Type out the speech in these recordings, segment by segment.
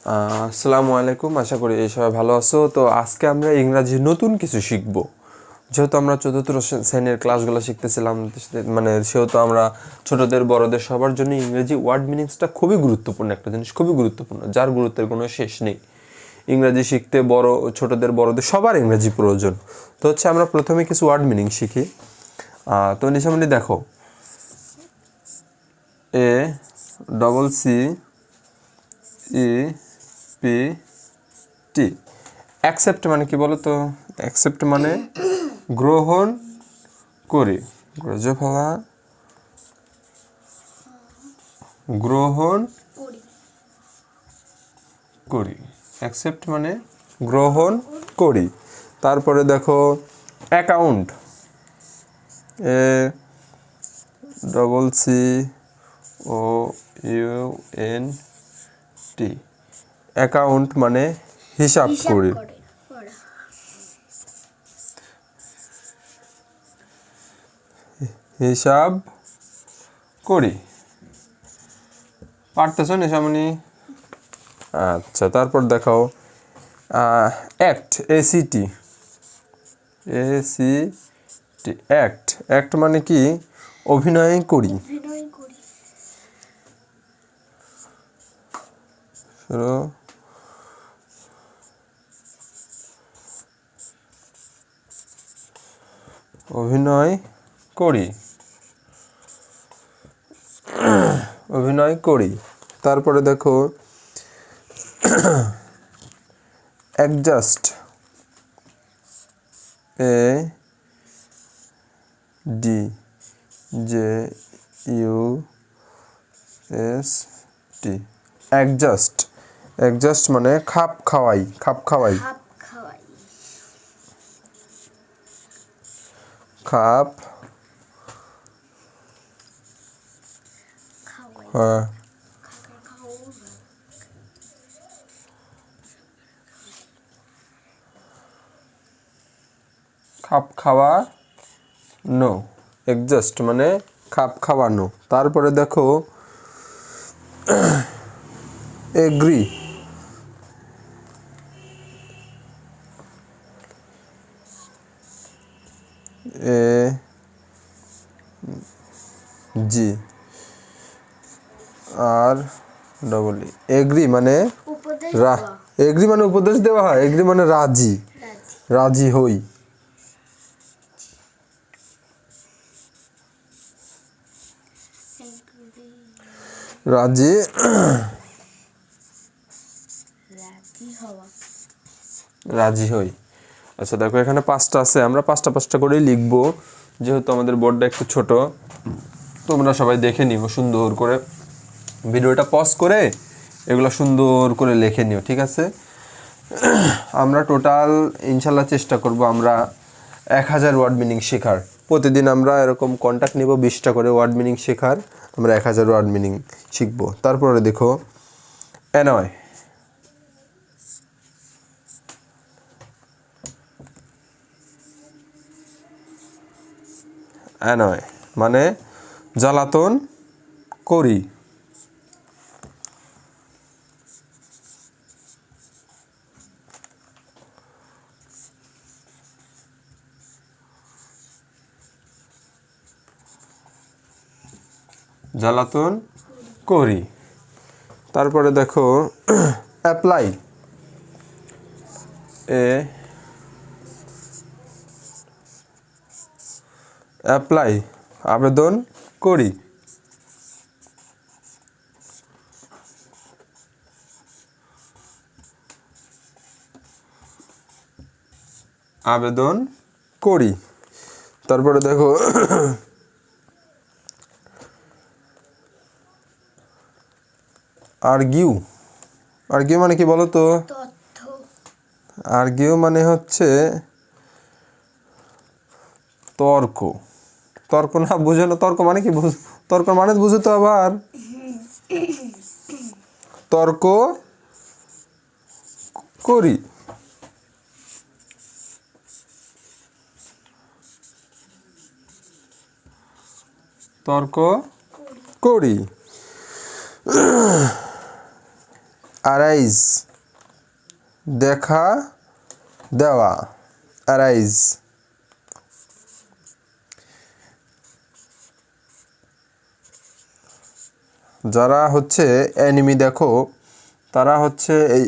আসসালামু আলাইকুম, আশা করি এই সবাই ভালো আছো। তো আজকে আমরা ইংরাজি নতুন কিছু শিখব। যেহেতু আমরা চতুর্থ শ্রেণীর ক্লাসগুলো শিখতেছিলাম, মানে সেহেতু আমরা ছোটদের বড়দের সবার জন্য ইংরেজি ওয়ার্ড মিনিংসটা খুবই গুরুত্বপূর্ণ একটা জিনিস, খুবই গুরুত্বপূর্ণ, যার গুরুত্বের কোনো শেষ নেই। ইংরাজি শিখতে ছোটদের বড়দের সবার ইংরেজি প্রয়োজন। তো হচ্ছে আমরা প্রথমে কিছু ওয়ার্ড মিনিং শিখি। তো নিশামণি দেখো, A double C E P T. Accept মানে কি বলো তো? অ্যাকসেপ্ট মানে গ্রহণ করি, ফেলা গ্রহণ করি। অ্যাকসেপ্ট মানে গ্রহণ করি। তারপরে দেখো account, A double C O U N T. Account মানে হিসাব করি। হিসাব করি। পারতেছ নিশামণি? আচ্ছা, তারপর দেখাও অ্যাক্ট, এসিটি, এসিটি অ্যাক্ট। অ্যাক্ট মানে কি? অভিনয় করি। অভিনয় করি, অভিনয় করি। তারপরে দেখো adjust, A D J U S T. Adjust, adjust মানে খাপ খাওয়াই, খাপ খাওয়াই, খাপ খাপ খাওয়ানো। অ্যাডজাস্ট মানে খাপ খাওয়ানো। তারপরে দেখো এগ্রি, এ জি আর ডবল ই। এগ্রি মানে এগ্রি মানে উপদেশ দেওয়া হয়। এগ্রি মানে রাজি, রাজি হই। রাজি রাজি হই। আচ্ছা দেখো, এখানে 5টা আছে, আমরা 5টা করেই লিখবো, যেহেতু আমাদের বোর্ডটা একটু ছোট। তোমরা সবাই দেখে নিও সুন্দর করে, ভিডিওটা পজ করে এগুলো সুন্দর করে লিখে নিও, ঠিক আছে? আমরা টোটাল ইনশাল্লাহ চেষ্টা করব আমরা 1000 ওয়ার্ড মিনিং শেখার। প্রতিদিন আমরা এরকম কন্ট্যাক্ট নিব 20টা করে ওয়ার্ড মিনিং শেখার। আমরা 1000 ওয়ার্ড মিনিং শিখব। তারপরে দেখো অ্যানয়, অ্যানয় মানে জ্বালাতন করি। জ্বালাতন করি। তারপরে দেখো অ্যাপ্লাই, এ অ্যাপ্লাই আবেদন করি। আবেদন করি। তারপরে দেখো আর্গিউ, আর্গিউ মানে কি বলো তো? আর্গিউ মানে হচ্ছে তর্ক। তর্ক না বুঝো না? তর্ক মানে কি? তর্ক মানে বুঝো তো আবার? তর্ক করি। তর্ক করি। অ্যারাইজ দেখা দেওয়া, অ্যারাইজ। যারা হচ্ছে অ্যানিমি দেখো তারা হচ্ছে এই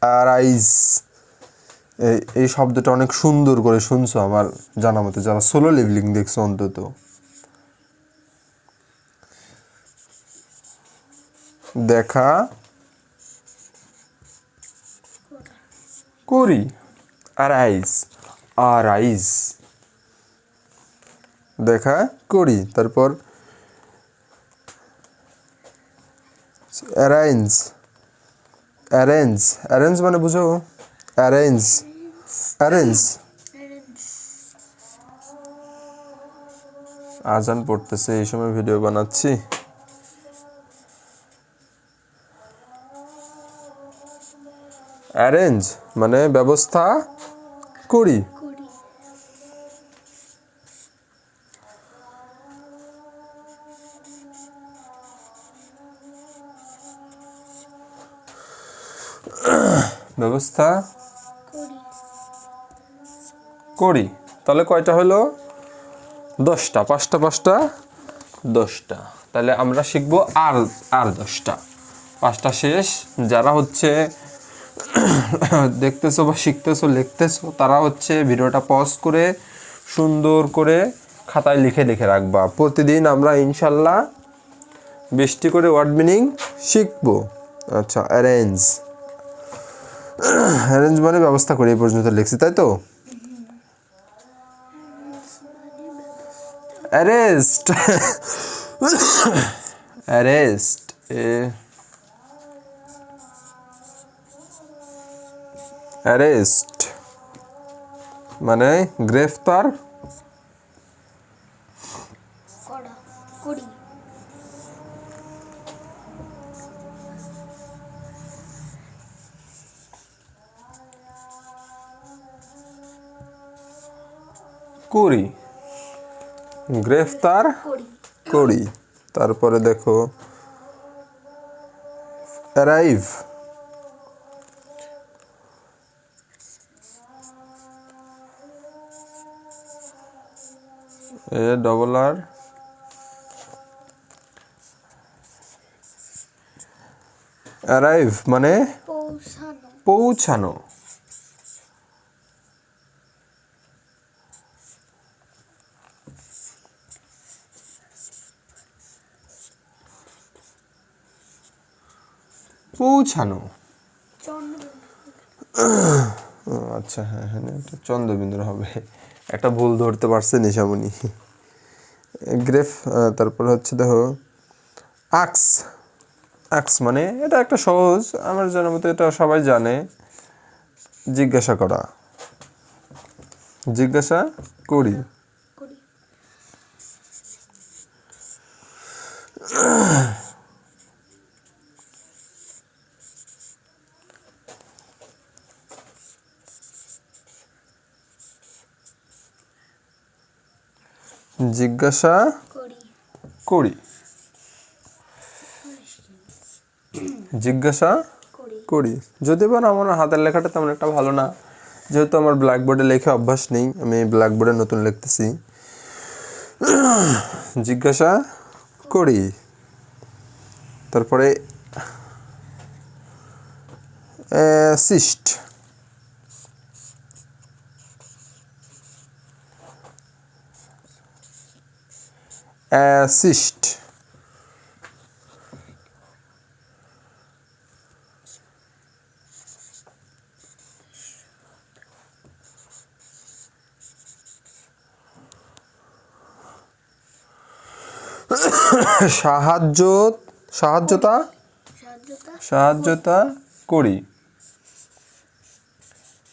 অ্যারাইজ এই শব্দটা অনেক সুন্দর করে শুনছো আমার জানা মতে, যারা সোলো লেভেলিং দেখছো অন্তত। দেখা করি, অ্যারাইজ, অ্যারাইজ, দেখা করি। তারপর অ্যারেঞ্জ, অ্যারেঞ্জ, অ্যারেঞ্জ মানে বুঝো, অ্যারেঞ্জ, অ্যারেঞ্জ। আজান পড়তেছে এই সময় ভিডিও বানাচ্ছি। অ্যারেঞ্জ মানে ব্যবস্থা করি। ব্যবস্থা করি। তাহলে কয়টা হলো? 10টা। 5টা 5টা 10টা। তাহলে আমরা শিখবো আর 10টা। 5টা শেষ। যারা হচ্ছে দেখতেছো বা শিখতেছো, লিখতেছো, তারা হচ্ছে ভিডিওটা পজ করে সুন্দর করে খাতায় লিখে লিখে রাখবা। প্রতিদিন আমরা ইনশাল্লাহ 20টি করে ওয়ার্ড মিনিং শিখবো। আচ্ছা, অ্যারেঞ্জ, অ্যারেঞ্জ মানে ব্যবস্থা করি। এই পর্যন্ত লিখছি, তাই তো? অ্যারেস্ট, অ্যারেস্ট, অ্যারেস্ট মানে গ্রেফতার করি, গ্রেফতার করি। তারপরে দেখো অ্যারাইভ, ARR, অ্যারাইভ মানে পৌঁছানো। পৌঁছানো, আচ্ছা হ্যাঁ হ্যাঁ, এটা চন্দ্রবিন্দুর হবে। একটা ভুল ধরতে পারছে নিশামণি। তারপর হচ্ছে দেখো আক্স, আক্স মানে এটা একটা সহজ, আমার জানার মতো এটা সবাই জানে, জিজ্ঞাসা করা, জিজ্ঞাসা করি। জিজ্ঞাসা করি, জিজ্ঞাসা করি। যদিও বা আমার হাতের লেখাটা তেমন একটা ভালো না, যেহেতু আমার ব্ল্যাকবোর্ডে লেখা অভ্যাস নেই, আমি ব্ল্যাকবোর্ডে নতুন লিখতেছি। জিজ্ঞাসা করি। তারপরে অ্যাসিস্ট, অ্যাসিস্ট, সাহায্য, সাহায্যতা, সাহায্যতা করি।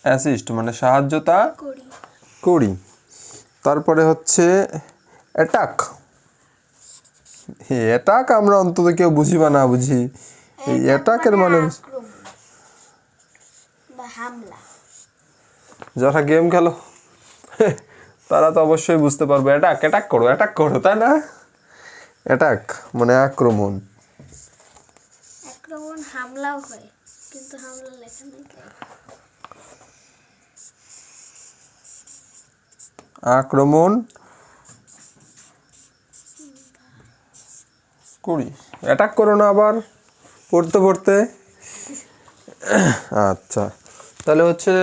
অ্যাসিস্ট মানে সাহায্যতা করি। তারপরে হচ্ছে অ্যাটাক। অ্যাটাক আমরা অন্তত কেউ বুঝি বা না বুঝি, এই অ্যাটাকের মানে যারা গেম খেলো তারা তো অবশ্যই বুঝতে পারবে। অ্যাটাক, অ্যাটাক করো, অ্যাটাক করো, তাই না? অ্যাটাক মানে আক্রমণ। হামলাও হয়, কিন্তু হামলা লেখা নেই কেন? আক্রমণ করি, অ্যাটাক করো না আবার পড়তে পড়তে। আচ্ছা, তাহলে হচ্ছে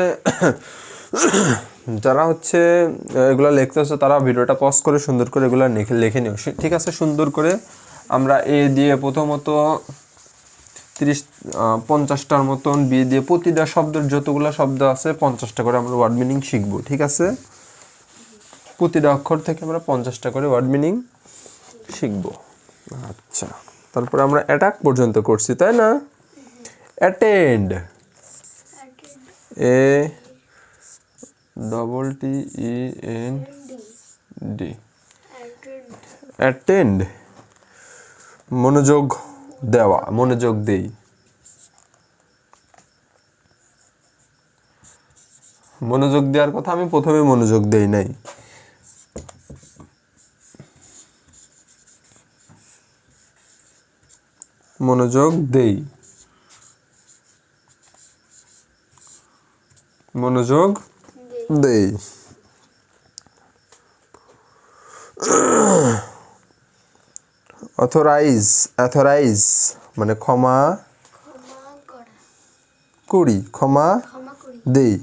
যারা হচ্ছে এগুলা লিখতেছে তারা ভিডিওটা পজ করে সুন্দর করে এগুলা লিখে নিও, ঠিক আছে? সুন্দর করে আমরা এ দিয়ে প্রথমত 50টার মতন, বি দিয়ে প্রতিটা শব্দের যতগুলো শব্দ আছে 50টা করে আমরা ওয়ার্ড মিনিং শিখবো, ঠিক আছে? প্রতিটা অক্ষর থেকে আমরা 50টা করে ওয়ার্ড মিনিং শিখবো। আচ্ছা, তারপরে আমরা অ্যাটাক পর্যন্ত করছি, তাই না? অ্যাটেন্ড, এ double T E N D, attend মনোযোগ দেওয়া, মনোযোগ দেই। মনোযোগ দেওয়ার কথা আমি প্রথমে মনোযোগ দেই নাই। মনোযোগ দেই, মনোযোগ দেই। অথরাইজ, অথরাইজ মানে ক্ষমা করি, ক্ষমা দেই।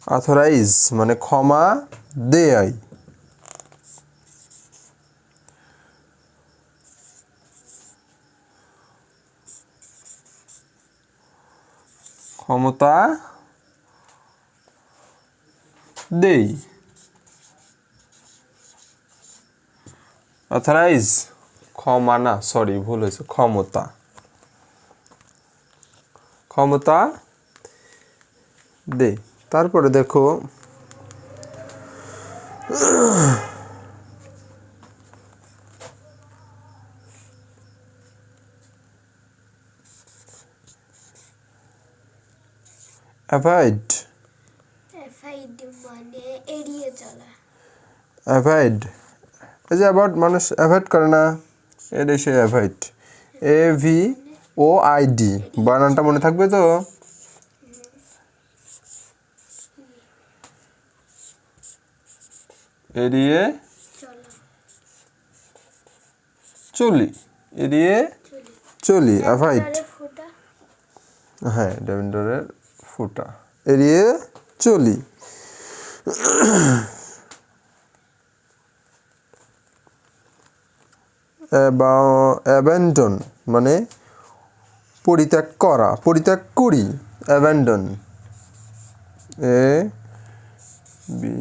অথরাইজ মানে ক্ষমা দেয়। ক্ষমতা দেই। অথরাইজ ক্ষমা না, সরি ভুল হয়েছে, ক্ষমতা, ক্ষমতা দেই। তারপরে দেখো অ্যাভয়েড, মানে এড়িয়ে চলা। অ্যাভয়েড, এই যে অ্যাভয়েড মানুষ অ্যাভয়েড করে না, এটাই সে অ্যাভয়েড। AVOID, বানানটা মনে থাকবে তো? এড়িয়ে চলি, এড়িয়ে চলি, অ্যাভয়েড। হ্যাঁ, ডেভিন্ডরের ফুটা, এড়িয়ে চলি। অ্যাবেন্ডন মানে পরিত্যাগ করা, পরিত্যাগ করি, অ্যাবেন্ডন, এ বি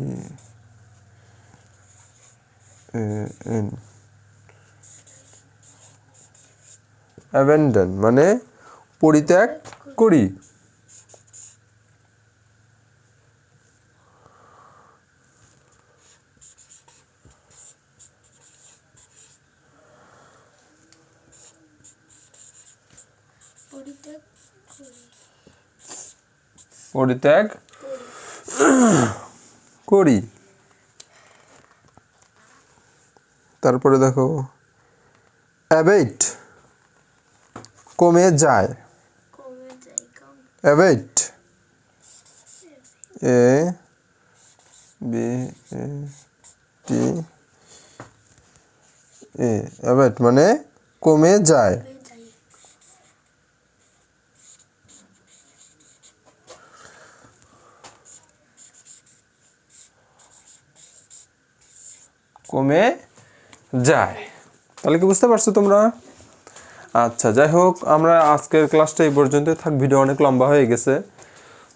এন, অ্যাবেন্ডন মানে পরিত্যাগ করি। পরিত্যাগ করি। তারপরে দেখো অ্যাবেট কমে যায়, অ্যাবেট, এ বি এ টি এ, অ্যাবেট মানে কমে যায়। কমে যায়, তাহলে কি বুঝতে পারছো তোমরা? আচ্ছা, যাই হোক, আমরা আজকের ক্লাসটা এই পর্যন্ত থাক, ভিডিও অনেক লম্বা হয়ে গেছে।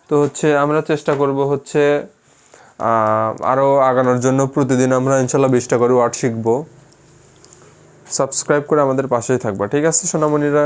তো হচ্ছে আমরা চেষ্টা করব হচ্ছে আরও আগানোর জন্য। প্রতিদিন আমরা ইনশাল্লাহ 20টা করে ওয়ার্ড শিখবো। সাবস্ক্রাইব করে আমাদের পাশেই থাকবা, ঠিক আছে সোনামণিরা?